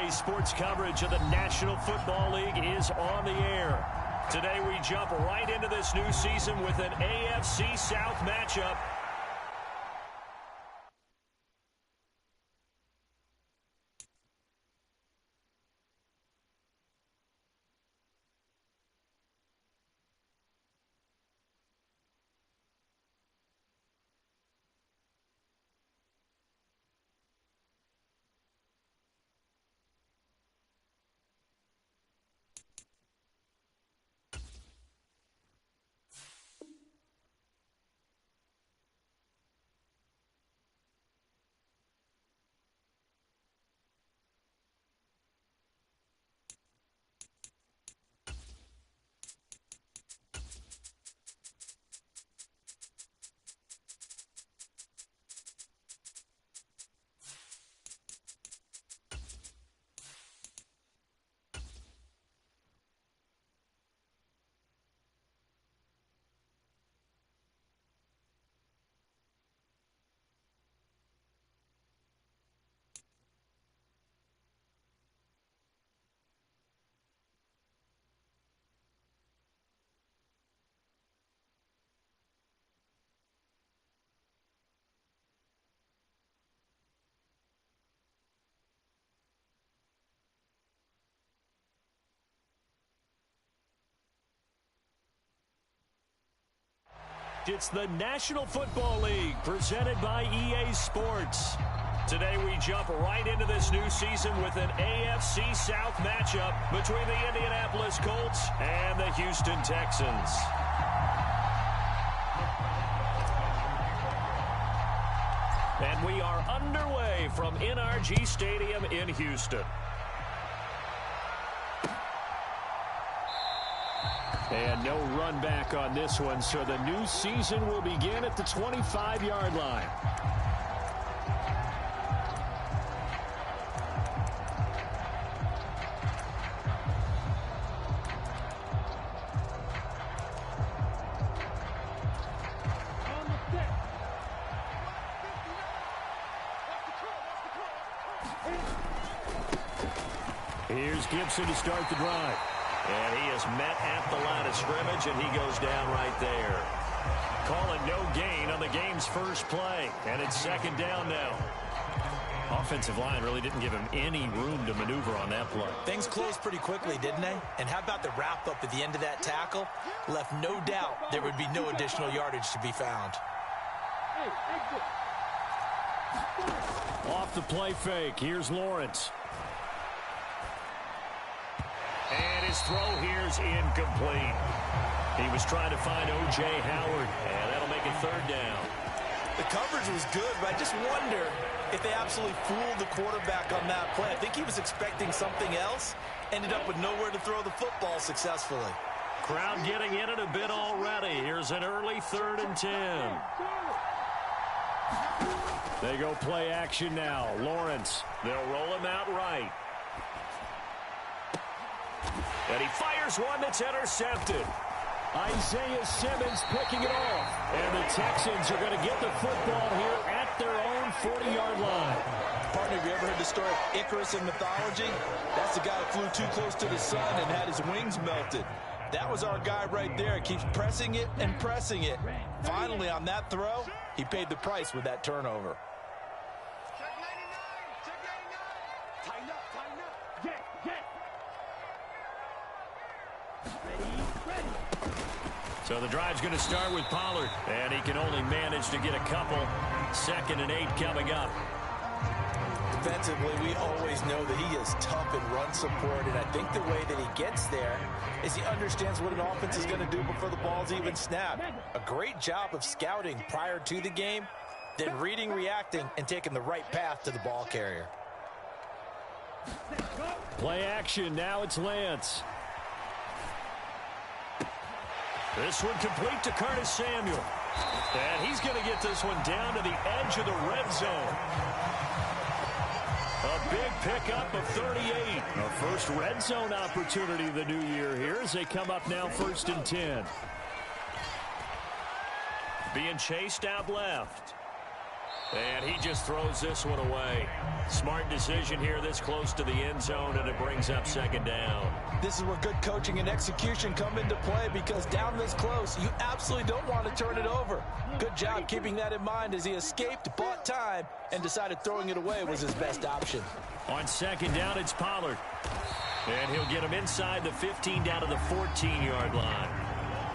EA Sports coverage of the National Football League is on the air. Today we jump right into this new season with an AFC South matchup. It's the National Football League presented by EA Sports. Today we jump right into this new season with an AFC South matchup between the Indianapolis Colts and the Houston Texans. And we are underway from NRG Stadium in Houston. And no run back on this one, so the new season will begin at the 25-yard line. Here's Gibson to start the drive. And he is met at the line of scrimmage, and he goes down right there. Call it no gain on the game's first play, and it's second down now. Offensive line really didn't give him any room to maneuver on that play. Things closed pretty quickly, didn't they? And how about the wrap-up at the end of that tackle? Left no doubt there would be no additional yardage to be found. Off the play fake, here's Lawrence. And his throw here's incomplete. He was trying to find O.J. Howard, and that'll make it third down. The coverage was good, but I just wonder if they absolutely fooled the quarterback on that play. I think he was expecting something else, ended up with nowhere to throw the football successfully. Crowd getting in it a bit already. Here's an early 3rd and 10. They go play action now. Lawrence, they'll roll him out right. And he fires one that's intercepted. Isaiah Simmons picking it off. And the Texans are going to get the football here at their own 40-yard line. Partner, have you ever heard the story of Icarus in mythology? That's the guy who flew too close to the sun and had his wings melted. That was our guy right there. Keeps pressing it and pressing it. Finally, on that throw, he paid the price with that turnover. So the drive's going to start with Pollard, and he can only manage to get a couple. 2nd and 8 coming up. Defensively, we always know that he is tough in run support, and I think the way that he gets there is he understands what an offense is going to do before the ball's even snapped. A great job of scouting prior to the game, then reading, reacting, and taking the right path to the ball carrier. Play action, now it's Lance. This one complete to Curtis Samuel. And he's going to get this one down to the edge of the red zone. A big pickup of 38. A first red zone opportunity the new year here as they come up now 1st and 10. Being chased out left. And he just throws this one away. Smart decision here this close to the end zone, and it brings up second down. This is where good coaching and execution come into play, because down this close, you absolutely don't want to turn it over. Good job keeping that in mind as he escaped, bought time, and decided throwing it away was his best option. On second down, it's Pollard. And he'll get him inside the 15 down to the 14-yard line.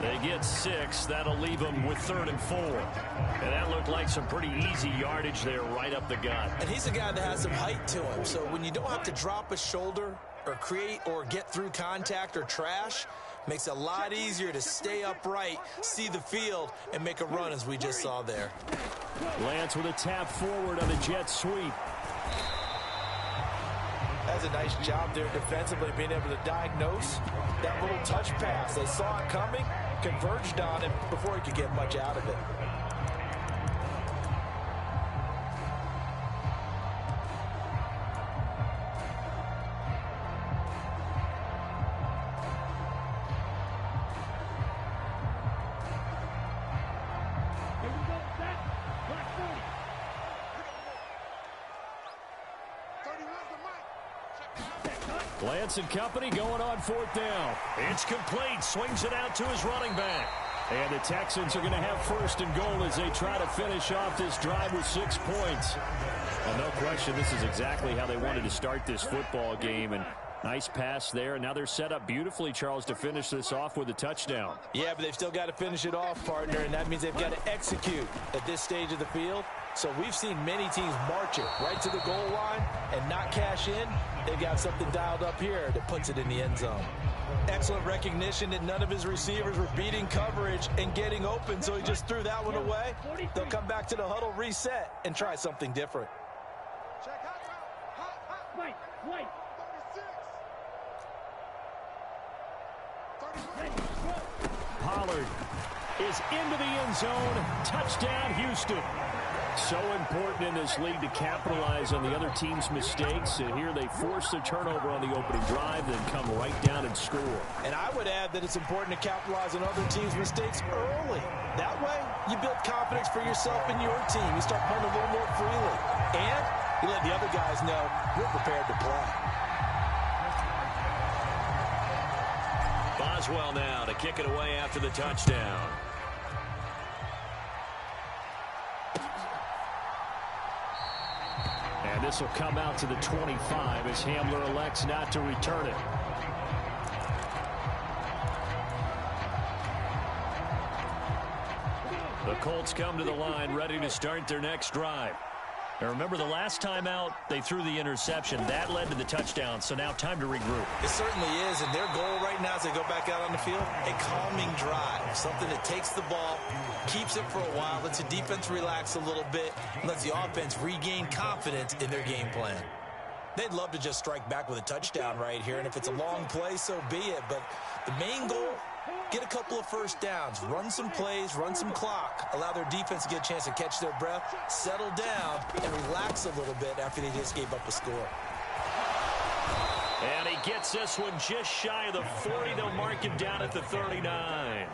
They get 6. That'll leave them with 3rd and 4. And that looked like some pretty easy yardage there right up the gut. And he's a guy that has some height to him. So when you don't have to drop a shoulder or create or get through contact or trash, makes it a lot easier to stay upright, see the field, and make a run as we just saw there. Lance with a tap forward on the jet sweep. That's a nice job there defensively, being able to diagnose that little touch pass. They saw it coming, converged on him before he could get much out of it. Lance and company going on 4th down. It's complete. Swings it out to his running back. And the Texans are going to have 1st and goal as they try to finish off this drive with 6 points. Well, no question, this is exactly how they wanted to start this football game. And nice pass there. And now they're set up beautifully, Charles, to finish this off with a touchdown. Yeah, but they've still got to finish it off, partner, and that means they've got to execute at this stage of the field. So we've seen many teams march it right to the goal line and not cash in. They've got something dialed up here that puts it in the end zone. Excellent recognition that none of his receivers were beating coverage and getting open, so he just threw that one away. They'll come back to the huddle, reset, and try something different. Pollard is into the end zone. Touchdown, Houston. So important in this league to capitalize on the other team's mistakes. And here they force the turnover on the opening drive, then come right down and score. And I would add that it's important to capitalize on other teams' mistakes early. That way, you build confidence for yourself and your team. You start playing a little more freely. And you let the other guys know you're prepared to play. Boswell now to kick it away after the touchdown. And this will come out to the 25 as Hamler elects not to return it. The Colts come to the line ready to start their next drive. Now remember, the last time out, they threw the interception. That led to the touchdown, so now time to regroup. It certainly is, and their goal right now as they go back out on the field, a calming drive, something that takes the ball, keeps it for a while, lets the defense relax a little bit, and lets the offense regain confidence in their game plan. They'd love to just strike back with a touchdown right here, and if it's a long play, so be it. But the main goal, get a couple of first downs, run some plays, run some clock, allow their defense to get a chance to catch their breath, settle down, and relax a little bit after they just gave up a score. And he gets this one just shy of the 40. They'll mark him down at the 39.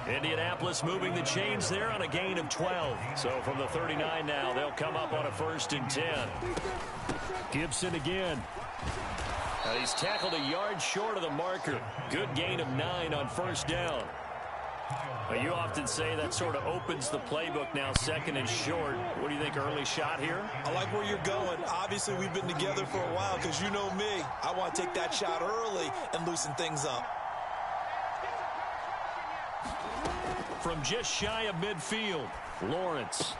Indianapolis moving the chains there on a gain of 12. So from the 39 now, they'll come up on a 1st and 10. Gibson again. Now he's tackled a yard short of the marker. Good gain of 9 on 1st down. Well, you often say that sort of opens the playbook now, 2nd and short. What do you think, early shot here? I like where you're going. Obviously, we've been together for a while because you know me. I want to take that shot early and loosen things up. From just shy of midfield, Lawrence.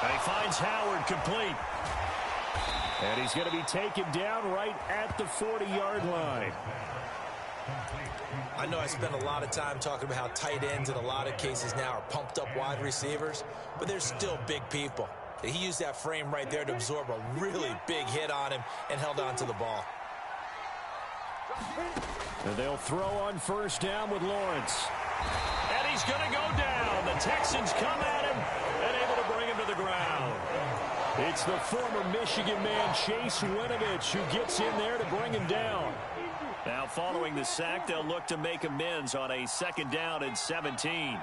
And he finds Howard complete. And he's going to be taken down right at the 40-yard line. I know I spend a lot of time talking about how tight ends in a lot of cases now are pumped up wide receivers, but they're still big people. He used that frame right there to absorb a really big hit on him and held on to the ball. And they'll throw on 1st down with Lawrence. And he's going to go down. The Texans come at him and able to bring him to the ground. It's the former Michigan man, Chase Winovich, who gets in there to bring him down. Now, following the sack, they'll look to make amends on a 2nd down and 17.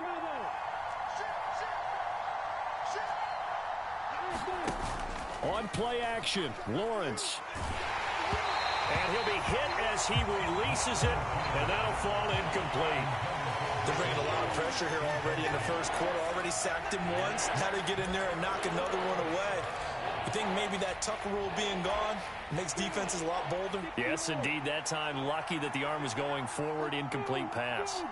On play action, Lawrence. And he'll be hit as he releases it, and that'll fall incomplete. They're bringing a lot of pressure here already in the first quarter. Already sacked him once. Now they get in there and knock another one away. You think maybe that Tucker rule being gone makes defenses a lot bolder? Yes, indeed. That time, lucky that the arm was going forward. Incomplete pass.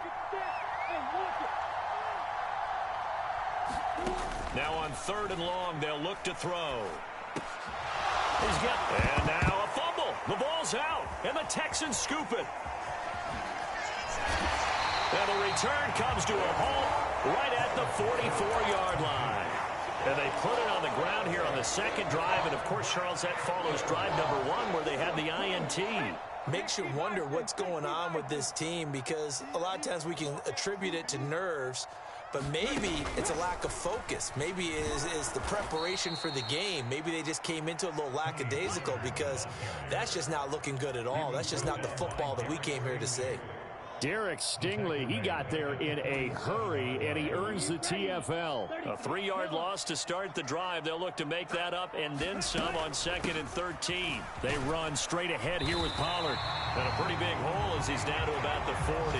Now on 3rd and long, they'll look to throw. And now a fumble. The ball's out, and the Texans scoop it. And the return comes to a halt right at the 44-yard line. And they put it on the ground here on the second drive. And, of course, Charles, that follows drive number 1 where they had the INT. Makes you wonder what's going on with this team, because a lot of times we can attribute it to nerves, but maybe it's a lack of focus. Maybe it is the preparation for the game. Maybe they just came into a little lackadaisical, because that's just not looking good at all. That's just not the football that we came here to see. Derek Stingley, he got there in a hurry, and he earns the TFL. A 3-yard loss to start the drive. They'll look to make that up and then some on 2nd and 13. They run straight ahead here with Pollard. And a pretty big hole as he's down to about the 40.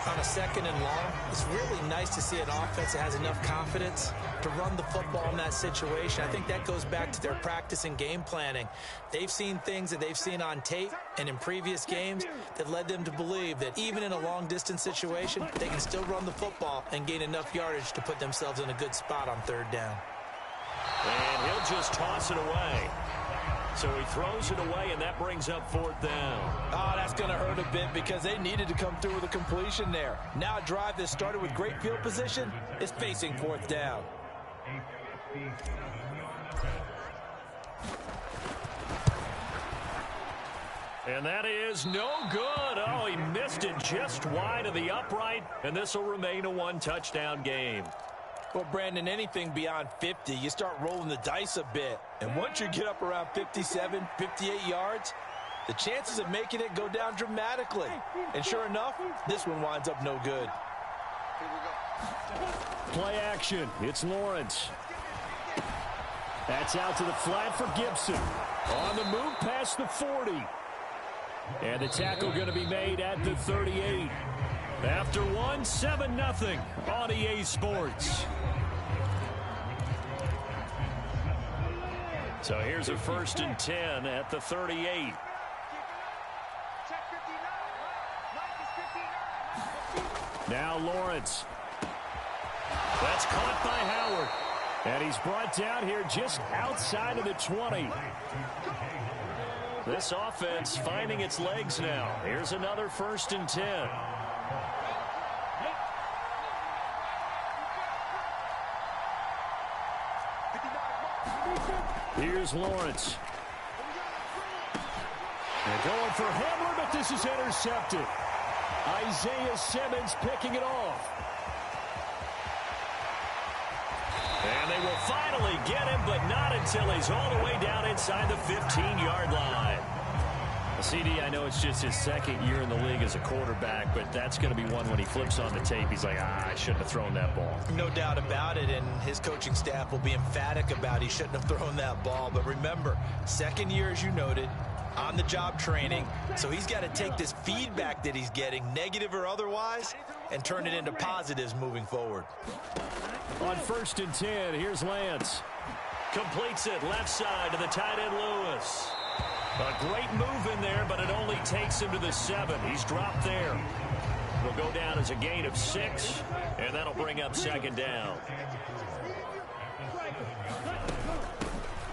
On a 2nd and long, it's really nice to see an offense that has enough confidence to run the football in that situation. I think that goes back to their practice and game planning. They've seen things that they've seen on tape and in previous games that led them to believe that even in a long-distance situation, they can still run the football and gain enough yardage to put themselves in a good spot on 3rd down. And he'll just toss it away. So he throws it away, and that brings up 4th down. Oh, that's going to hurt a bit, because they needed to come through with a completion there. Now a drive that started with great field position is facing 4th down. And that is no good. Oh, he missed it just wide of the upright, and this will remain a 1-touchdown game. Well, Brandon, anything beyond 50, you start rolling the dice a bit. And once you get up around 57, 58 yards, the chances of making it go down dramatically. And sure enough, this one winds up no good. Play action. It's Lawrence. That's out to the flat for Gibson. On the move past the 40. And the tackle going to be made at the 38. After 7-0 on EA Sports. So here's a 1st and 10 at the 38. Now Lawrence. That's caught by Howard. And he's brought down here just outside of the 20. This offense finding its legs now. Here's another 1st and 10. Here's Lawrence. They're going for Hamler, but this is intercepted. Isaiah Simmons picking it off. And they will finally get him, but not until he's all the way down inside the 15-yard line. CD, I know it's just his 2nd year in the league as a quarterback, but that's going to be one when he flips on the tape. He's like, I shouldn't have thrown that ball. No doubt about it, and his coaching staff will be emphatic about he shouldn't have thrown that ball. But remember, 2nd year, as you noted, on-the-job training. So he's got to take this feedback that he's getting, negative or otherwise, and turn it into positives moving forward. On 1st and 10, here's Lance. Completes it left side to the tight end Lewis. A great move in there, but it only takes him to the 7. He's dropped there. Will go down as a gain of 6, and that'll bring up 2nd down.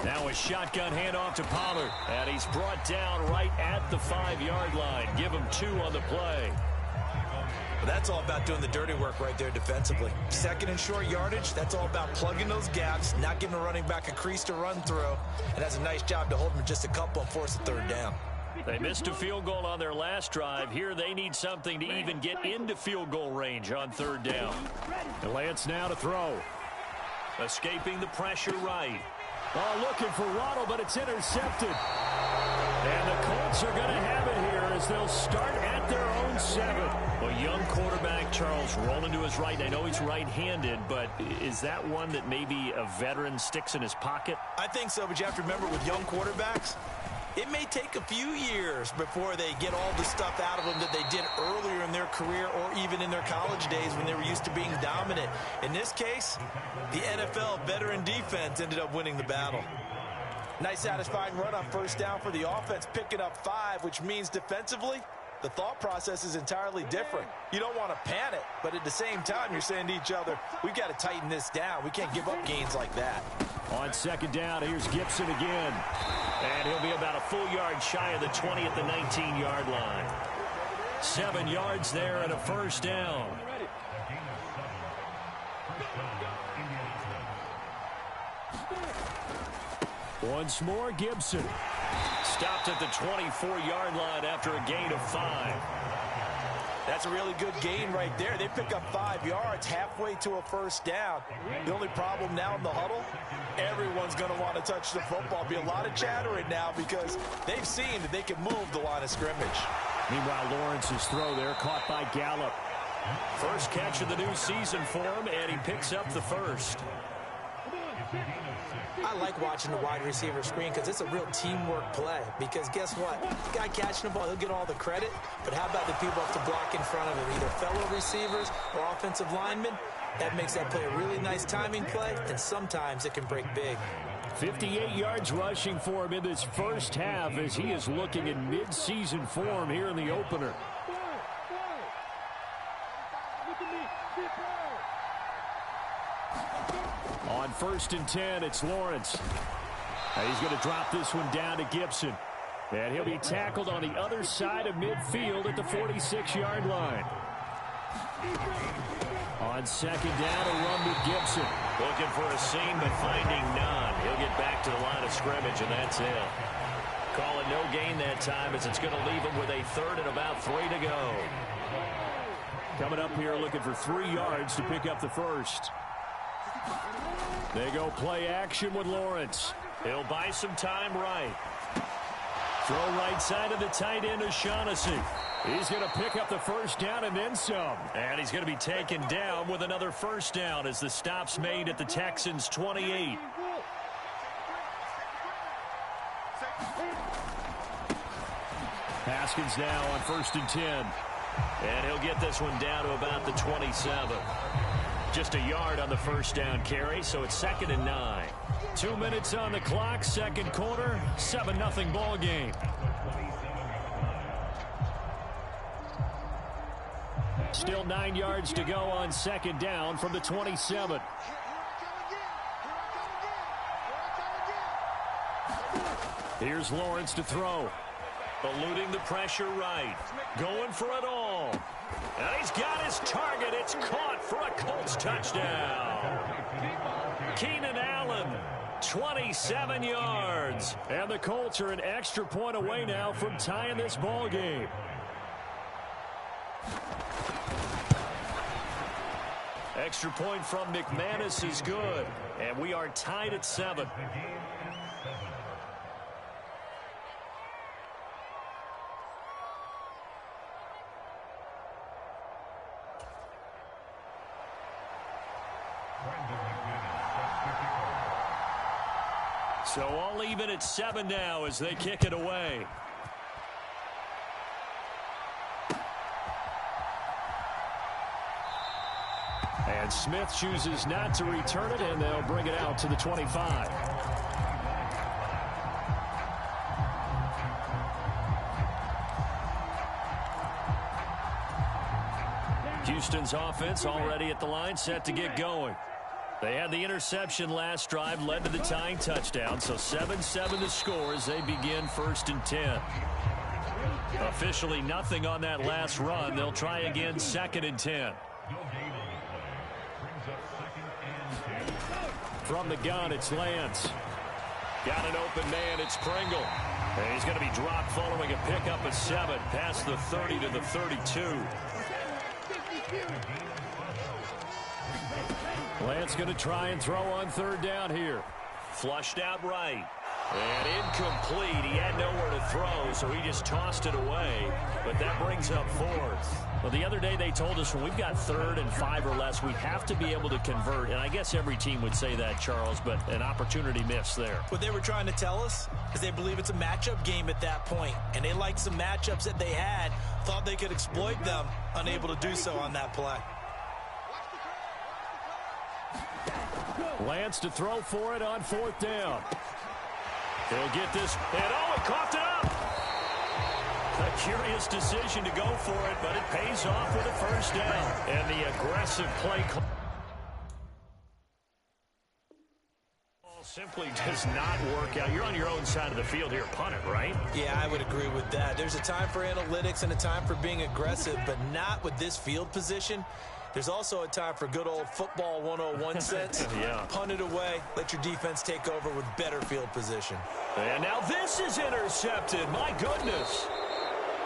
Now a shotgun handoff to Pollard, and he's brought down right at the 5-yard line. Give him 2 on the play. Well, that's all about doing the dirty work right there defensively. 2nd and short yardage, that's all about plugging those gaps, not giving a running back a crease to run through, and that's a nice job to hold him just a couple and force a 3rd down. They missed a field goal on their last drive. Here they need something to even get into field goal range on 3rd down. And Lance now to throw. Escaping the pressure right. Oh, looking for Waddle, but it's intercepted. And the Colts are going to have it here as they'll start at their own and 7. A young quarterback, Charles, rolling to his right. I know he's right-handed, but is that one that maybe a veteran sticks in his pocket? I think so, but you have to remember with young quarterbacks, it may take a few years before they get all the stuff out of them that they did earlier in their career or even in their college days when they were used to being dominant. In this case, the NFL veteran defense ended up winning the battle. Nice satisfying run on first down for the offense, picking up 5, which means defensively, the thought process is entirely different. You don't want to panic, but at the same time, you're saying to each other, we've got to tighten this down. We can't give up gains like that. On second down, here's Gibson again. And he'll be about a full yard shy of the 20 at the 19-yard line. 7 yards there and a first down. Once more, Gibson. Stopped at the 24-yard line after a gain of 5. That's a really good gain right there. They pick up 5 yards halfway to a first down. The only problem now in the huddle, everyone's going to want to touch the football. Be a lot of chattering now because they've seen that they can move the line of scrimmage. Meanwhile, Lawrence's throw there caught by Gallup. First catch of the new season for him, and he picks up the first. I like watching the wide receiver screen because it's a real teamwork play. Because guess what? The guy catching the ball, he'll get all the credit. But how about the people up to block in front of him? Either fellow receivers or offensive linemen. That makes that play a really nice timing play, and sometimes it can break big. 58 yards rushing for him in this first half as he is looking in mid-season form here in the opener. On first and 10, it's Lawrence. He's going to drop this one down to Gibson. And he'll be tackled on the other side of midfield at the 46-yard line. On second down, a run with Gibson. Looking for a seam, but finding none. He'll get back to the line of scrimmage, and that's it. Call it no gain that time as it's going to leave him with a third and about 3 to go. Coming up here looking for 3 yards to pick up the first. They go play action with Lawrence. He'll buy some time right. Throw right side of the tight end O'Shaughnessy. He's going to pick up the first down and then some. And he's going to be taken down with another first down as the stop's made at the Texans' 28. Haskins now on first and 10. And he'll get this one down to about the 27. Just a yard on the first down carry, so it's 2nd and 9. 2 minutes on the clock, second quarter, 7-0 ball game. Still 9 yards to go on second down from the 27. Here's Lawrence to throw. Eluding the pressure right. Going for it all. And he's got his target. It's caught for a Colts touchdown. Keenan Allen, 27 yards. And the Colts are an extra point away now from tying this ball game. Extra point from McManus is good. And we are tied at 7. So all even at 7 now as they kick it away. And Smith chooses not to return it, and they'll bring it out to the 25. Houston's offense already at the line, set to get going. They had the interception last drive, led to the tying touchdown, so 7-7 the score as they begin first and 10. Officially nothing on that last run. They'll try again 2nd and 10. From the gun, it's Lance. Got an open man, it's Pringle. And he's going to be dropped following a pickup of 7, past the 30 to the 32. Lance going to try and throw on third down here. Flushed out right. And incomplete. He had nowhere to throw, so he just tossed it away. But that brings up fourth. Well, the other day they told us when we've got 3rd and 5 or less, we have to be able to convert. And I guess every team would say that, Charles, but an opportunity missed there. What they were trying to tell us is they believe it's a matchup game at that point. And they liked some matchups that they had, thought they could exploit them, unable to do so on that play. Lance to throw for it on 4th down. He'll get this, and oh, it coughed it up. A curious decision to go for it, but it pays off with a first down. And the aggressive play call simply does not work out. You're on your own side of the field here. Punt it, right? Yeah, I would agree with that. There's a time for analytics and a time for being aggressive, but not with this field position. There's also a time for good old football 101 sense. Yeah. Punt it away. Let your defense take over with better field position. And now this is intercepted. My goodness.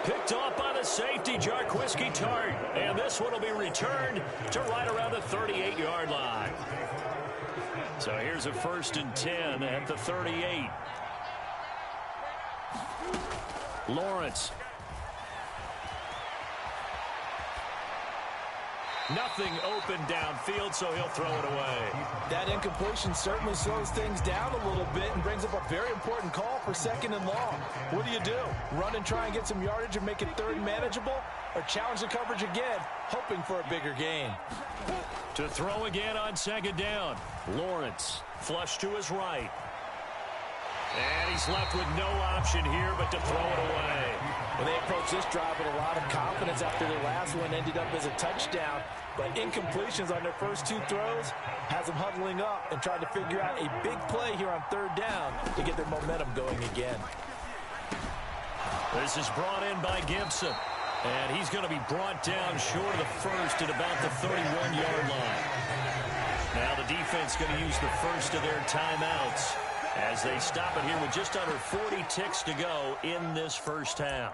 Picked off by the safety, Jarquiski Tart. And this one will be returned to right around the 38-yard line. So here's a 1st and 10 at the 38. Lawrence. Nothing open downfield, so he'll throw it away. That incompletion certainly slows things down a little bit and brings up a very important call for 2nd and long. What do? Run and try and get some yardage and make it 3rd and manageable? Or challenge the coverage again, hoping for a bigger gain? To throw again on 2nd down. Lawrence, flush to his right. And he's left with no option here but to throw it away. Well, they approached this drive with a lot of confidence after their last one ended up as a touchdown. But incompletions on their first 2 throws has them huddling up and trying to figure out a big play here on 3rd down to get their momentum going again. This is brought in by Gibson. And he's going to be brought down short of the first at about the 31-yard line. Now the defense going to use the first of their timeouts as they stop it here with just under 40 ticks to go in this first half.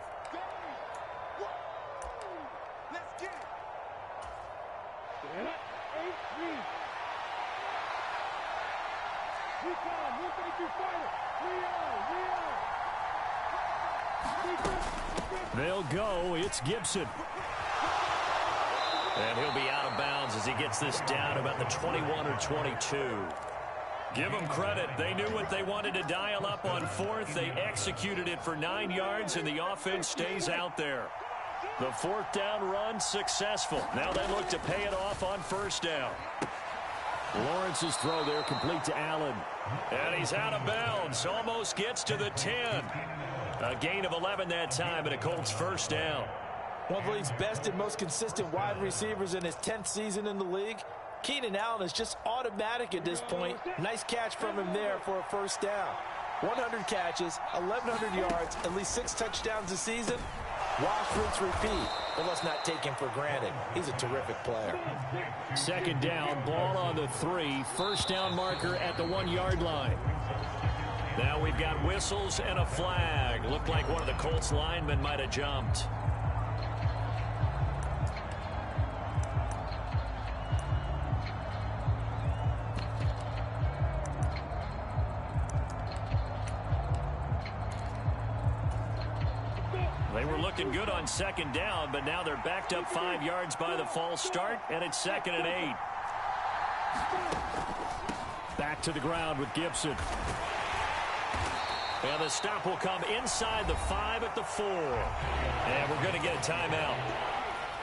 They'll go. It's Gibson. And he'll be out of bounds as he gets this down about the 21 or 22. Give them credit. They knew what they wanted to dial up on 4th. They executed it for 9 yards, and the offense stays out there. The 4th down run successful. Now they look to pay it off on 1st down. Lawrence's throw there complete to Allen. And he's out of bounds. Almost gets to the 10. A gain of 11 that time, and a Colts 1st down. One of the league's best and most consistent wide receivers in his 10th season in the league. Keenan Allen is just automatic at this point. Nice catch from him there for a 1st down. 100 catches, 1,100 yards, at least 6 touchdowns this season. Wash, rinse, repeat. But let's not take him for granted. He's a terrific player. 2nd down, ball on the 3. 1st down marker at the 1-yard line. Now we've got whistles and a flag. Looked like one of the Colts linemen might have jumped. They were looking good on 2nd down, but now they're backed up 5 yards by the false start, and it's 2nd and 8. Back to the ground with Gibson. And the stop will come inside the 5 at the 4. And we're going to get a timeout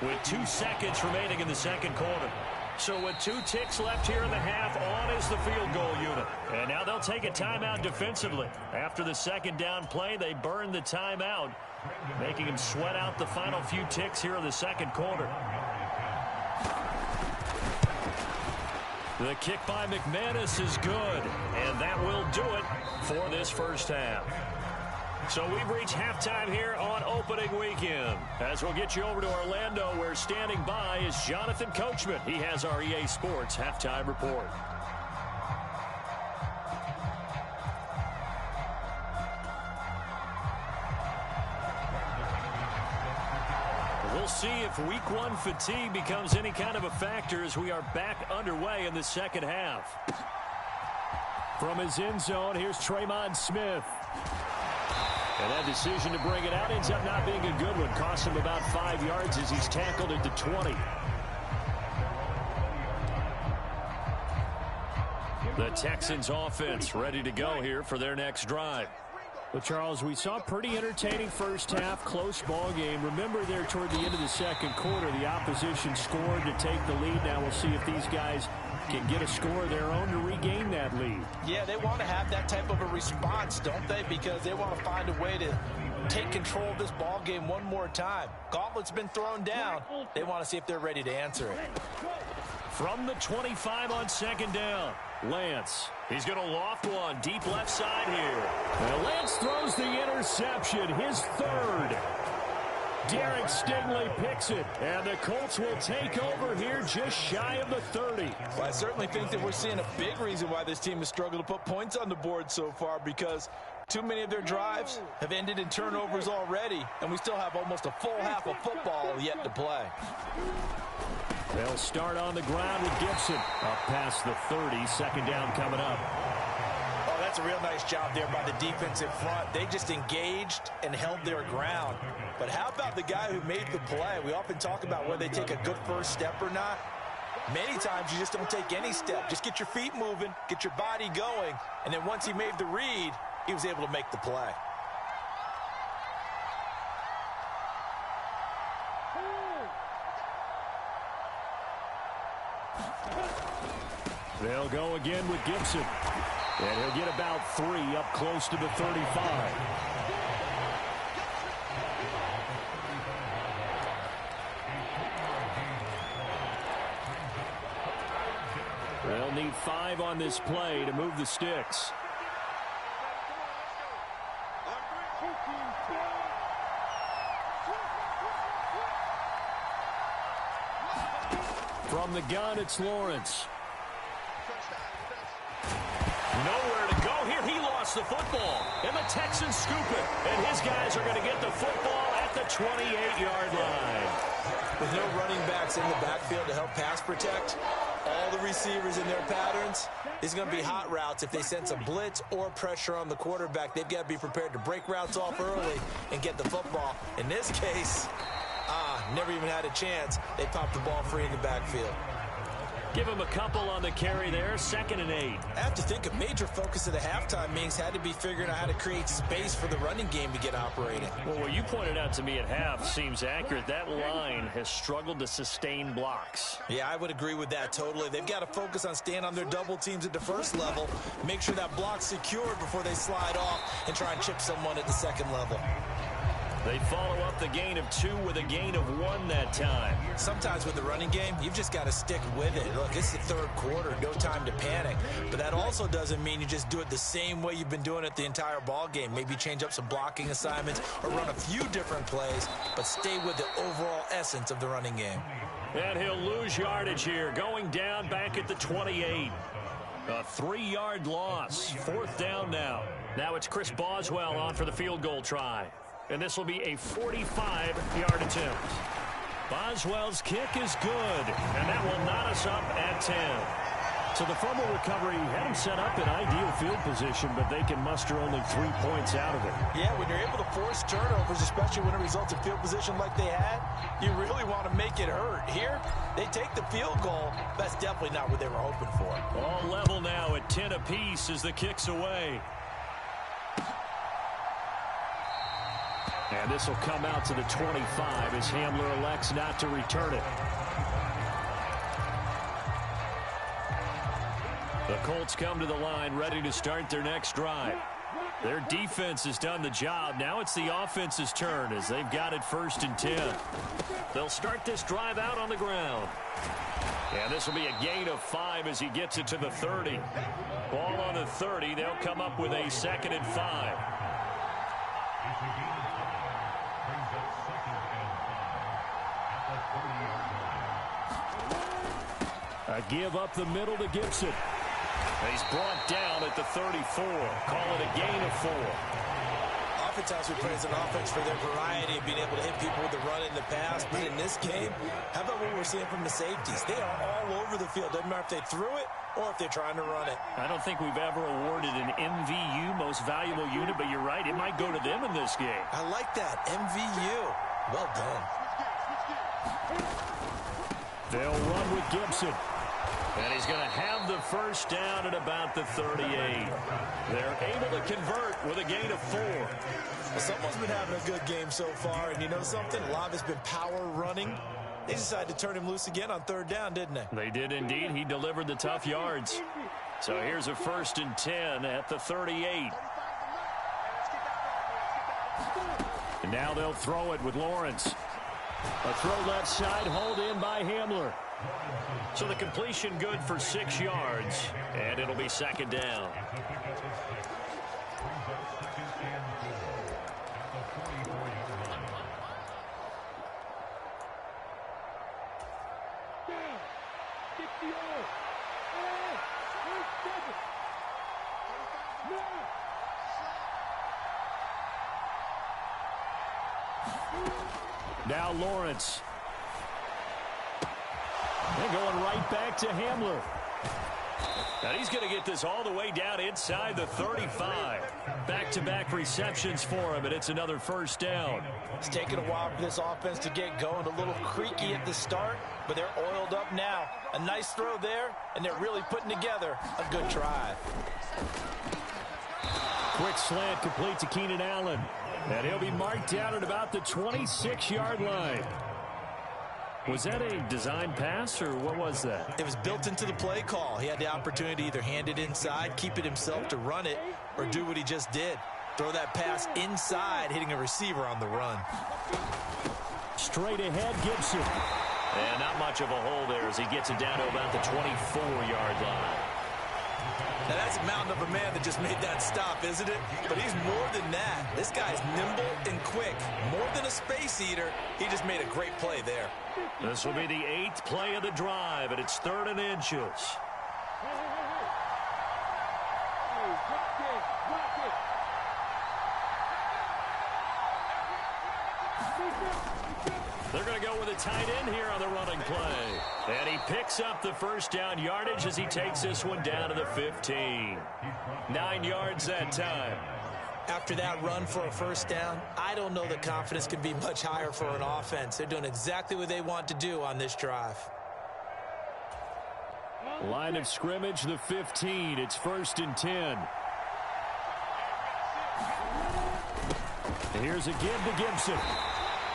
with 2 seconds remaining in the 2nd quarter. So with 2 ticks left here in the half, on is the field goal unit. And now they'll take a timeout defensively. After the 2nd down play, they burn the timeout, making them sweat out the final few ticks here in the 2nd quarter. The kick by McManus is good, and that will do it for this first half. So we've reached halftime here on opening weekend. As we'll get you over to Orlando, where standing by is Jonathan Coachman. He has our EA Sports halftime report. We'll see if week 1 fatigue becomes any kind of a factor as we are back underway in the second half. From his end zone, here's Tremon Smith. And that decision to bring it out ends up not being a good one. Cost him about 5 yards as he's tackled at the 20. The Texans offense ready to go here for their next drive. Well, Charles, we saw a pretty entertaining first half, close ball game. Remember there toward the end of the second quarter, the opposition scored to take the lead. Now we'll see if these guys can get a score of their own to regain that lead. Yeah, they want to have that type of a response, don't they? Because they want to find a way to take control of this ball game one more time. Gauntlet's been thrown down. They want to see if they're ready to answer it. From the 25 on second down, Lance. He's going to loft one deep left side here. Now Lance throws the interception, his third. Derek Stingley picks it, and the Colts will take over here just shy of the 30. Well, I certainly think that we're seeing a big reason why this team has struggled to put points on the board so far, because too many of their drives have ended in turnovers already, and we still have almost a full half of football yet to play. They'll start on the ground with Gibson. Up past the 30, second down coming up. Oh, that's a real nice job there by the defensive front. They just engaged and held their ground. But how about the guy who made the play? We often talk about whether they take a good first step or not. Many times you just don't take any step. Just get your feet moving, get your body going, and then once he made the read, he was able to make the play. They'll go again with Gibson. And he'll get about 3 up close to the 35. They'll need 5 on this play to move the sticks. From the gun, it's Lawrence. Nowhere to go here. He lost the football. And the Texans scoop it. And his guys are going to get the football at the 28-yard line. With no running backs in the backfield to help pass protect, all the receivers in their patterns, it's going to be hot routes. If they sense a blitz or pressure on the quarterback, they've got to be prepared to break routes off early and get the football. In this case, never even had a chance. They popped the ball free in the backfield. Give him a couple on the carry there, 2nd and 8. I have to think a major focus of the halftime meetings had to be figuring out how to create space for the running game to get operating. Well, what you pointed out to me at half seems accurate. That line has struggled to sustain blocks. Yeah, I would agree with that totally. They've got to focus on staying on their double teams at the first level, make sure that block's secured before they slide off and try and chip someone at the second level. They follow up the gain of 2 with a gain of 1 that time. Sometimes with the running game, you've just got to stick with it. Look, it's the third quarter, no time to panic. But that also doesn't mean you just do it the same way you've been doing it the entire ball game. Maybe change up some blocking assignments or run a few different plays, but stay with the overall essence of the running game. And he'll lose yardage here, going down back at the 28. A 3-yard loss, 4th down now. Now it's Chris Boswell on for the field goal try. And this will be a 45-yard attempt. Boswell's kick is good, and that will knot us up at 10. So the fumble recovery had them set up in ideal field position, but they can muster only 3 points out of it. Yeah, when you're able to force turnovers, especially when it results in field position like they had, you really want to make it hurt. Here, they take the field goal. That's definitely not what they were hoping for. All level now at 10 apiece as the kick's away. And this will come out to the 25 as Hamler elects not to return it. The Colts come to the line ready to start their next drive. Their defense has done the job. Now it's the offense's turn as they've got it 1st and 10. They'll start this drive out on the ground. And this will be a gain of 5 as he gets it to the 30. Ball on the 30. They'll come up with a 2nd and 5. A give up the middle to Gibson. He's brought down at the 34. Call it a gain of 4. oftentimes we praise an offense for their variety of being able to hit people with the run in the pass. But in this game, how about what we're seeing from the safeties? They are all over the field. Doesn't matter if they threw it or if they're trying to run it. I don't think we've ever awarded an MVU, most valuable unit, but you're right. It might go to them in this game. I like that. MVU. Well done. They'll run with Gibson. And he's going to have the first down at about the 38. They're able to convert with a gain of 4. Well, someone's been having a good game so far, and you know something? A lot of it's been power running. They decided to turn him loose again on 3rd down, didn't they? They did indeed. He delivered the tough yards. So here's a 1st and 10 at the 38. And now they'll throw it with Lawrence. A throw left side, hauled in by Hamler. So the completion good for 6 yards, and it'll be 2nd down. Now Lawrence. They're going right back to Hamler. And he's going to get this all the way down inside the 35. Back-to-back receptions for him, and it's another 1st down. It's taken a while for this offense to get going. A little creaky at the start, but they're oiled up now. A nice throw there, and they're really putting together a good drive. Quick slant complete to Keenan Allen. And he'll be marked down at about the 26-yard line. Was that a design pass, or what was that? It was built into the play call. He had the opportunity to either hand it inside, keep it himself to run it, or do what he just did. Throw that pass inside, hitting a receiver on the run. Straight ahead, Gibson. And not much of a hole there as he gets it down to about the 24-yard line. Now, that's a mountain of a man that just made that stop, isn't it? But he's more than that. This guy's nimble and quick. More than a space eater, he just made a great play there. This will be the 8th play of the drive, and it's 3rd and inches. They're going to go with a tight end here on the running play. And he picks up the 1st down yardage as he takes this one down to the 15. 9 yards that time. After that run for a 1st down, I don't know that confidence can be much higher for an offense. They're doing exactly what they want to do on this drive. Line of scrimmage, the 15. It's 1st and 10. Here's a give to Gibson.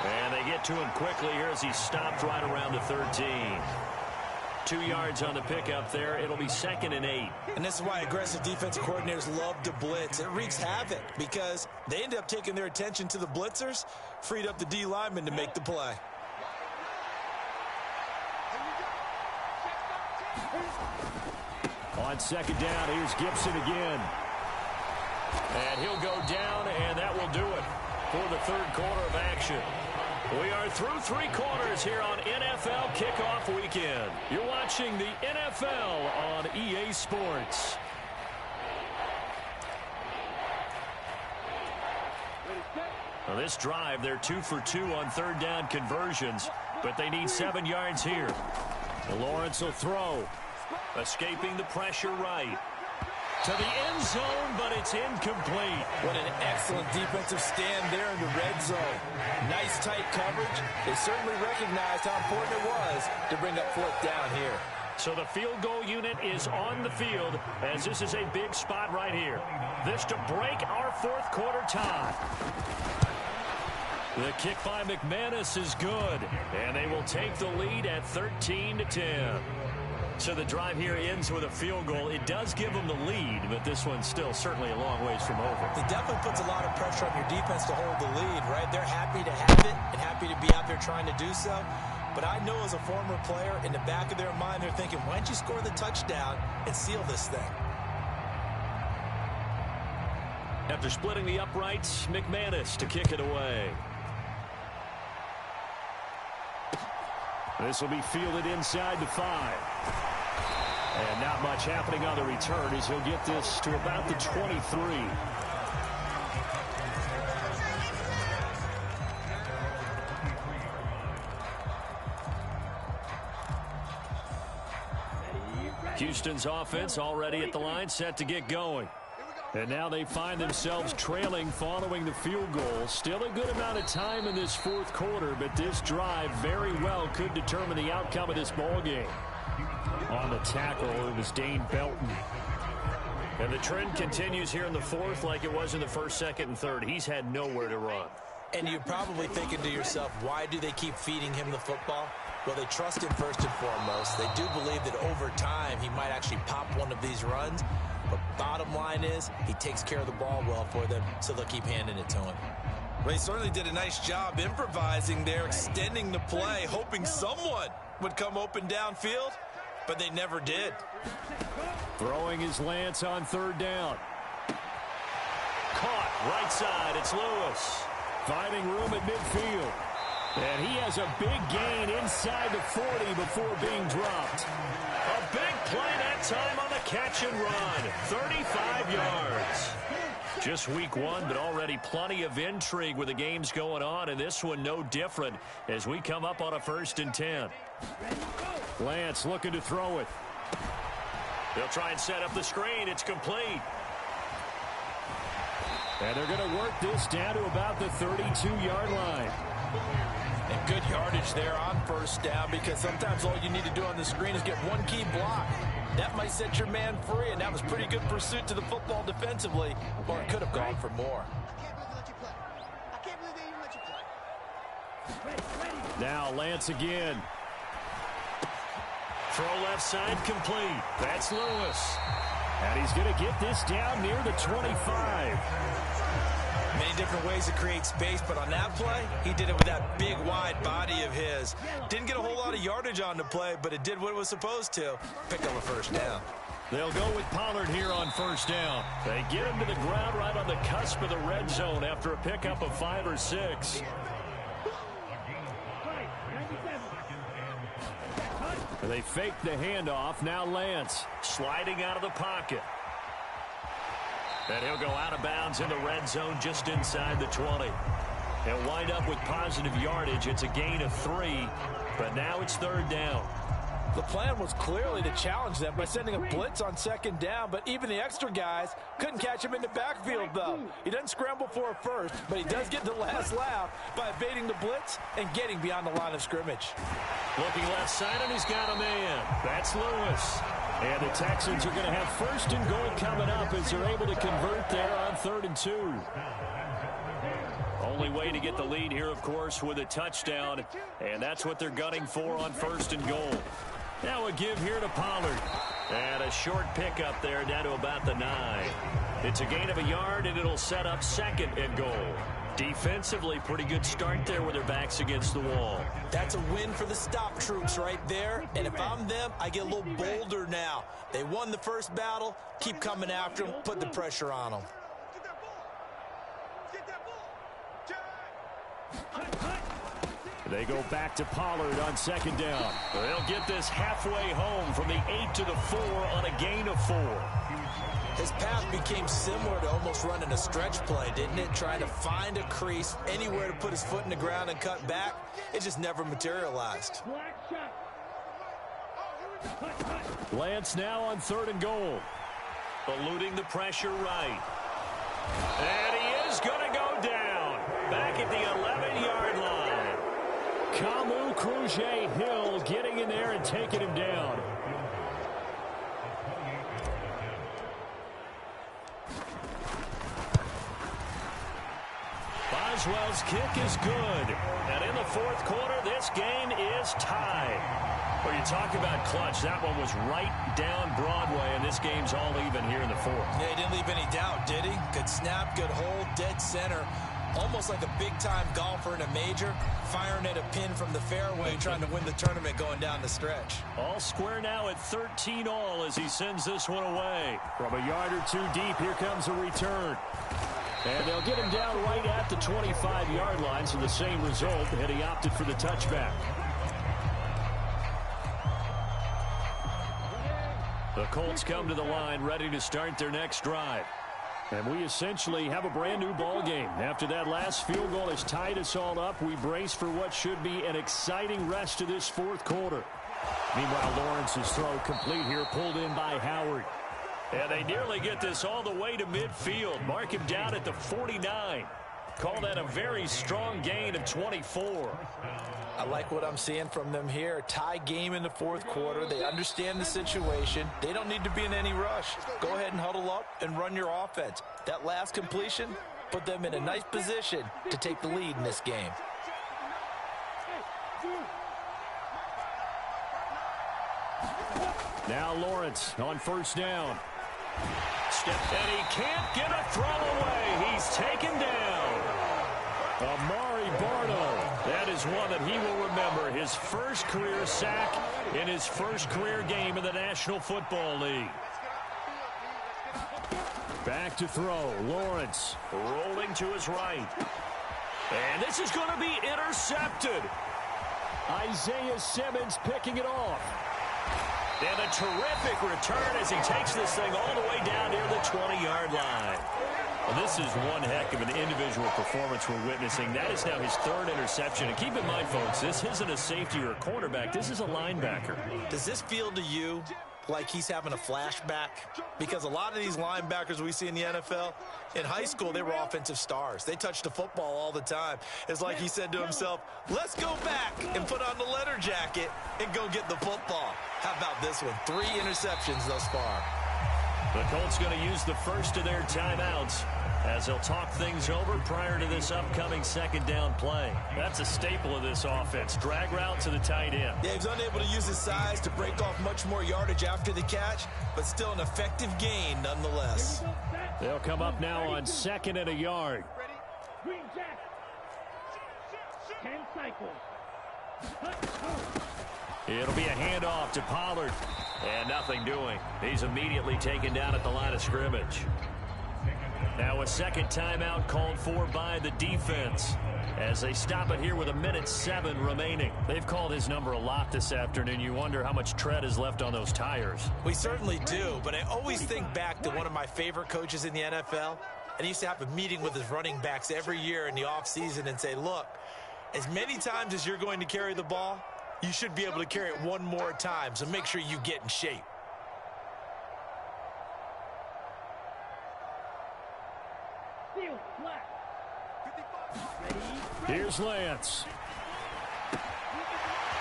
And they get to him quickly here as he stopped right around the 13. 2 yards on the pickup there. It'll be 2nd and 8. And this is why aggressive defensive coordinators love to blitz. It wreaks havoc because they end up taking their attention to the blitzers, freed up the D lineman to make the play. On 2nd down, here's Gibson again. And he'll go down, and that will do it for the 3rd quarter of action. We are through 3 quarters here on NFL Kickoff Weekend. You're watching the NFL on EA Sports. Well, this drive, they're 2 for 2 on 3rd down conversions, but they need 7 yards here. Lawrence will throw, escaping the pressure right. To the end zone, but it's incomplete. What an excellent defensive stand there in the red zone. Nice tight coverage. They certainly recognized how important it was to bring up 4th down here. So the field goal unit is on the field as this is a big spot right here. This to break our 4th quarter tie. The kick by McManus is good, and they will take the lead at 13-10. So the drive here ends with a field goal. It does give them the lead, but this one's still certainly a long ways from over. It definitely puts a lot of pressure on your defense to hold the lead, right? They're happy to have it and happy to be out there trying to do so. But I know as a former player, in the back of their mind, they're thinking, why don't you score the touchdown and seal this thing? After splitting the uprights, McManus to kick it away. This will be fielded inside the 5. And not much happening on the return as he'll get this to about the 23. Houston's offense already at the line, set to get going. And now they find themselves trailing following the field goal. Still a good amount of time in this fourth quarter, but this drive very well could determine the outcome of this ball game. On the tackle, it was Dane Belton. And the trend continues here in the fourth like it was in the first, second, and third. He's had nowhere to run. And you're probably thinking to yourself, why do they keep feeding him the football? Well, they trust him first and foremost. They do believe that over time he might actually pop one of these runs. But bottom line is he takes care of the ball well for them, so they'll keep handing it to him. Well, he certainly did a nice job improvising there, extending the play, hoping someone would come open downfield, but they never did. Throwing his Lance on third down. Caught right side. It's Lewis. Finding room at midfield. And he has a big gain inside the 40 before being dropped. A big play that time on the catch and run. 35 yards. Just week one, but already plenty of intrigue with the games going on, and this one no different as we come up on a 1st and 10. Lance looking to throw it. They'll try and set up the screen. It's complete. And they're going to work this down to about the 32-yard line. And good yardage there on first down, because sometimes all you need to do on the screen is get one key block. That might set your man free, and that was pretty good pursuit to the football defensively, or it could have gone for more. Now Lance again. Throw left side complete. That's Lewis. And he's going to get this down near the 25. Many different ways to create space, but on that play, he did it with that big, wide body of his. Didn't get a whole lot of yardage on the play, but it did what it was supposed to. Pick up a first down. They'll go with Pollard here on first down. They get him to the ground right on the cusp of the red zone after a pickup of 5 or 6. They fake the handoff. Now Lance sliding out of the pocket. And he'll go out of bounds in the red zone just inside the 20. He'll wind up with positive yardage. It's a gain of 3, but now it's 3rd down. The plan was clearly to challenge them by sending a blitz on 2nd down, but even the extra guys couldn't catch him in the backfield, though. He doesn't scramble for a first, but he does get the last laugh by evading the blitz and getting beyond the line of scrimmage. Looking left side, and he's got a man. That's Lewis. And the Texans are going to have 1st and goal coming up as they're able to convert there on 3rd and 2. Only way to get the lead here, of course, with a touchdown, and that's what they're gunning for on 1st and goal. Now a give here to Pollard. And a short pickup there down to about the 9. It's a gain of a yard, and it'll set up 2nd and goal. Defensively, pretty good start there with their backs against the wall. That's a win for the stop troops right there. And if I'm them, I get a little bolder now. They won the first battle. Keep coming after them. Put the pressure on them. They go back to Pollard on 2nd down. They'll get this halfway home from the 8 to the 4 on a gain of 4. His path became similar to almost running a stretch play, didn't it? Trying to find a crease, anywhere to put his foot in the ground and cut back. It just never materialized. Lance now on 3rd and goal. Eluding the pressure right. And he is going to go down. Back at the 11-yard line. Kamu Krujé-Hill getting in there and taking him down. Boswell's kick is good. And in the 4th quarter, this game is tied. Well, you talk about clutch. That one was right down Broadway, and this game's all even here in the 4th. Yeah, he didn't leave any doubt, did he? Good snap, good hold, dead center. Almost like a big-time golfer in a major, firing at a pin from the fairway, trying to win the tournament going down the stretch. All square now at 13 all as he sends this one away. From a yard or 2 deep, here comes a return. And they'll get him down right at the 25-yard line, so the same result, and he opted for the touchback. The Colts come to the line ready to start their next drive. And we essentially have a brand-new ball game. After that last field goal has tied us all up, we brace for what should be an exciting rest of this 4th quarter. Meanwhile, Lawrence's throw complete here, pulled in by Howard. And they nearly get this all the way to midfield. Mark him down at the 49. Call that a very strong gain of 24. I like what I'm seeing from them here. Tie game in the fourth quarter. They understand the situation. They don't need to be in any rush. Go ahead and huddle up and run your offense. That last completion put them in a nice position to take the lead in this game. Now Lawrence on first down. Step, and he can't get a throw away. He's taken down. Amari Barno. That is one that he will remember. His first career sack in his first career game in the National Football League. Back to throw. Lawrence rolling to his right. And this is going to be intercepted. Isaiah Simmons picking it off. And a terrific return as he takes this thing all the way down near the 20-yard line. Well, this is one heck of an individual performance we're witnessing. That is now his third interception. And keep in mind, folks, this isn't a safety or a cornerback. This is a linebacker. Does this feel to you like he's having a flashback? Because a lot of these linebackers we see in the NFL, in high school, they were offensive stars. They touched the football all the time. It's like he said to himself, let's go back and put on the leather jacket and go get the football. How about this one? 3 interceptions thus far. The Colts going to use the first of their timeouts as they'll talk things over prior to this upcoming second down play. That's a staple of this offense. Drag route to the tight end. Yeah, he's unable to use his size to break off much more yardage after the catch, but still an effective gain nonetheless. They'll come up now on 2nd and a yard. Green Jack. 10 cycles. It'll be a handoff to Pollard. And nothing doing. He's immediately taken down at the line of scrimmage. Now a second timeout called for by the defense as they stop it here with 1:07 remaining. They've called his number a lot this afternoon. You wonder how much tread is left on those tires. We certainly do, but I always think back to one of my favorite coaches in the NFL. And he used to have a meeting with his running backs every year in the offseason and say, look, as many times as you're going to carry the ball, you should be able to carry it one more time, so make sure you get in shape. Here's Lance.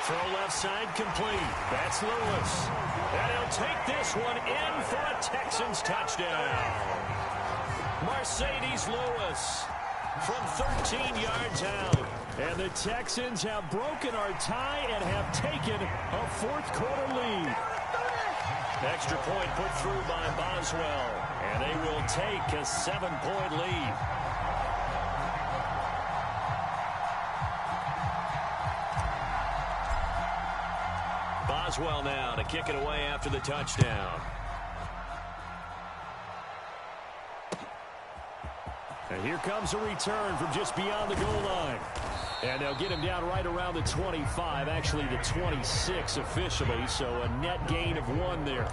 Throw left side complete. That's Lewis. And he'll take this one in for a Texans touchdown. Mercedes Lewis from 13 yards out. And the Texans have broken our tie and have taken a fourth-quarter lead. Extra point put through by Boswell. And they will take a 7-point lead. Boswell now to kick it away after the touchdown. And here comes a return from just beyond the goal line. And they'll get him down right around the 25, actually the 26 officially, so a net gain of 1 there.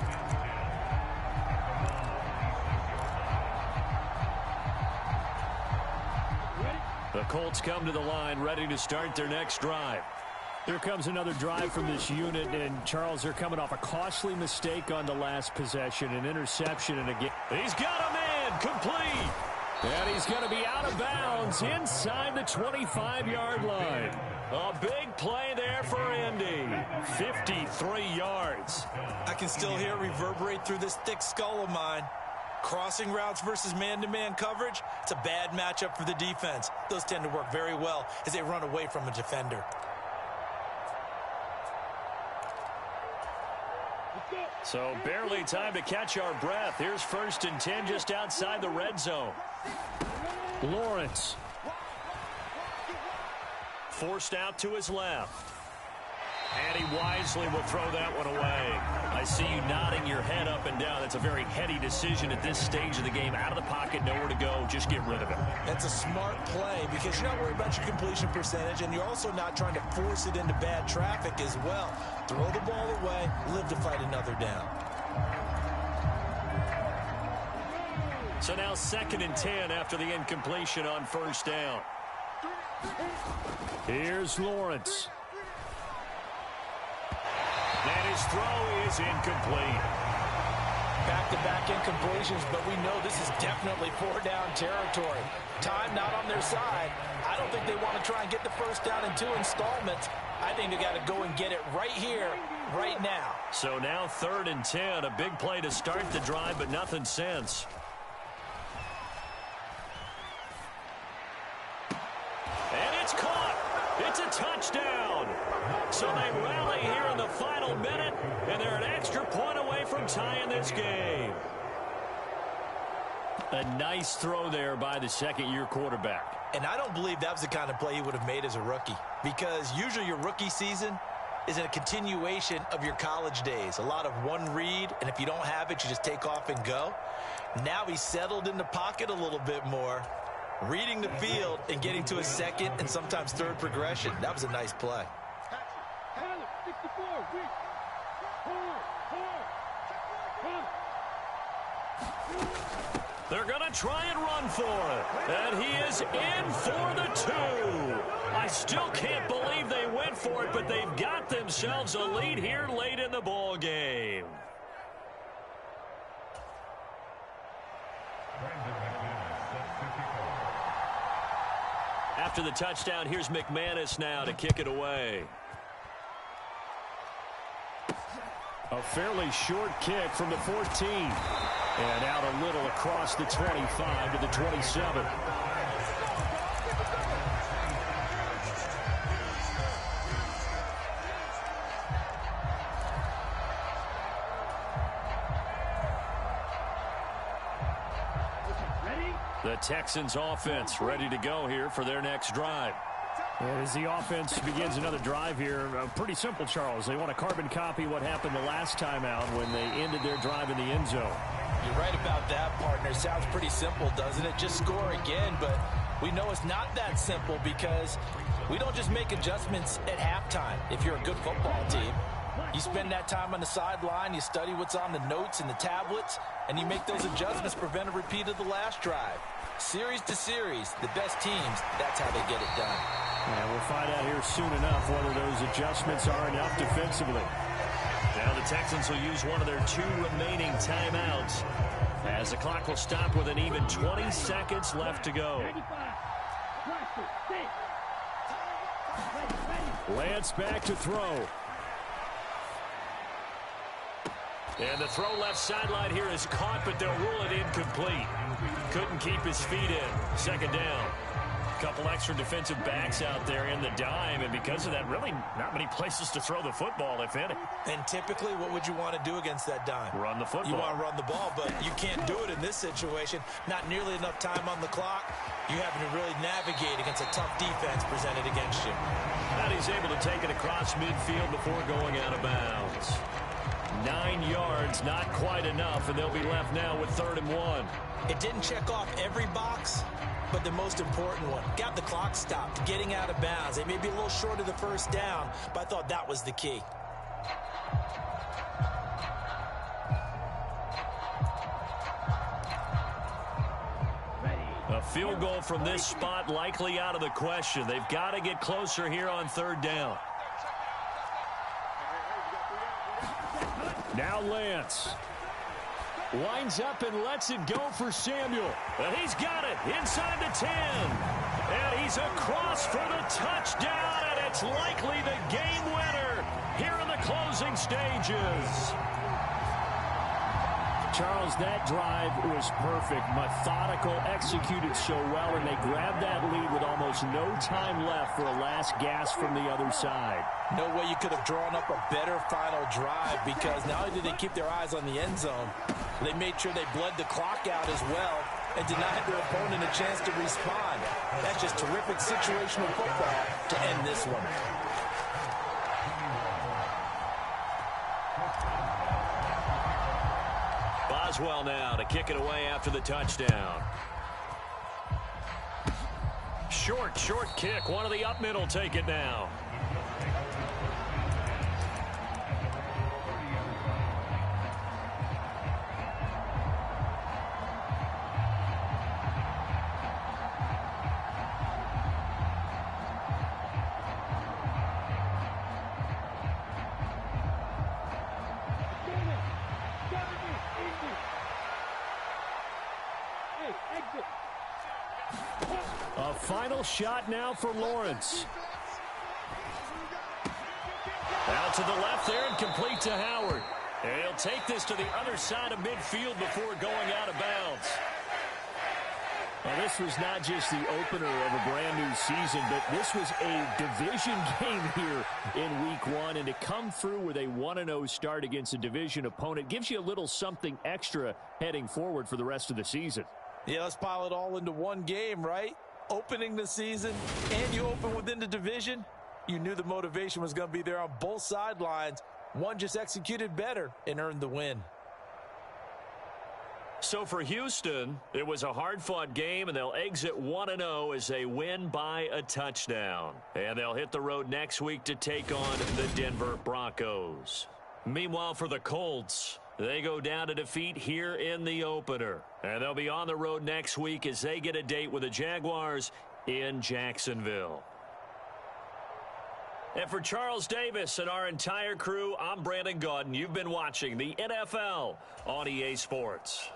The Colts come to the line ready to start their next drive. Here comes another drive from this unit, and Charles, they're coming off a costly mistake on the last possession, an interception, and again. He's got a man, complete. And he's going to be out of bounds inside the 25-yard line. A big play there for Indy. 53 yards. I can still hear it reverberate through this thick skull of mine. Crossing routes versus man-to-man coverage, it's a bad matchup for the defense. Those tend to work very well as they run away from a defender. So barely time to catch our breath. Here's 1st and 10 just outside the red zone. Lawrence. Forced out to his left. And he wisely will throw that one away. I see you nodding your head up and down. That's a very heady decision at this stage of the game. Out of the pocket, nowhere to go. Just get rid of it. That's a smart play because you're not worried about your completion percentage, and you're also not trying to force it into bad traffic as well. Throw the ball away, live to fight another down. So now 2nd and 10 after the incompletion on 1st down. Here's Lawrence. his throw is incomplete. Back-to-back incompletions, but we know this is definitely four-down territory. Time not on their side. I don't think they want to try and get the first down in 2 installments. I think they got to go and get it right here, right now. So now 3rd and 10, a big play to start the drive, but nothing since. And it's caught. It's a touchdown. So they rally here in the final minute, and they're an extra point away from tying this game. A nice throw there by the second-year quarterback. And I don't believe that was the kind of play he would have made as a rookie, because usually your rookie season is a continuation of your college days. A lot of one read, and if you don't have it, you just take off and go. Now he's settled in the pocket a little bit more, reading the field and getting to a second and sometimes third progression. That was a nice play. They're going to try and run for it. And he is in for the 2. I still can't believe they went for it, but they've got themselves a lead here late in the ball game. After the touchdown, here's McManus now to kick it away. A fairly short kick from the 14. And out a little across the 25 to the 27. The Texans offense ready to go here for their next drive. And as the offense begins another drive here, pretty simple, Charles. They want to carbon copy what happened the last time out when they ended their drive in the end zone. You're right about that, partner. Sounds pretty simple, doesn't it? Just score again, but we know it's not that simple because we don't just make adjustments at halftime if you're a good football team. You spend that time on the sideline, you study what's on the notes and the tablets, and you make those adjustments to prevent a repeat of the last drive. Series to series, the best teams, that's how they get it done. And we'll find out here soon enough whether those adjustments are enough defensively. Now the Texans will use one of their 2 remaining timeouts as the clock will stop with an even 20 seconds left to go. Lance back to throw. And the throw left sideline here is caught, but they'll rule it incomplete. Couldn't keep his feet in. Second down. A couple extra defensive backs out there in the dime, and because of that, really not many places to throw the football, if any. And typically, what would you want to do against that dime? Run the football. You want to run the ball, but you can't do it in this situation. Not nearly enough time on the clock. You having to really navigate against a tough defense presented against you. And he's able to take it across midfield before going out of bounds. 9 yards, not quite enough, and they'll be left now with 3rd and 1. It didn't check off every box, but the most important one. Got the clock stopped, getting out of bounds. They may be a little short of the first down, but I thought that was the key. A field goal from this spot likely out of the question. They've got to get closer here on 3rd down. Now Lance lines up and lets it go for Samuel. And he's got it inside the 10. And he's across for the touchdown, and it's likely the game winner here in the closing stages. Charles, that drive was perfect, methodical, executed so well, and they grabbed that lead with almost no time left for a last gasp from the other side. No way you could have drawn up a better final drive, because not only did they keep their eyes on the end zone, they made sure they bled the clock out as well and denied their opponent a chance to respond. That's just terrific situational football to end this one. Boswell now to kick it away after the touchdown. Short kick. One of the up middle take it now. final shot now for Lawrence. Out to the left there and complete to Howard. And he'll take this to the other side of midfield before going out of bounds. Well, this was not just the opener of a brand-new season, but this was a division game here in Week 1. And to come through with a 1-0 start against a division opponent gives you a little something extra heading forward for the rest of the season. Yeah, let's pile it all into one game, right? Opening the season, and you open within the division. You knew the motivation was going to be there on both sidelines. One just executed better and earned the win. So for Houston, it was a hard-fought game, and they'll exit 1-0 as they win by a touchdown. And they'll hit the road next week to take on the Denver Broncos. Meanwhile, for the Colts, they go down to defeat here in the opener. And they'll be on the road next week as they get a date with the Jaguars in Jacksonville. And for Charles Davis and our entire crew, I'm Brandon Gaudin. You've been watching the NFL on EA Sports.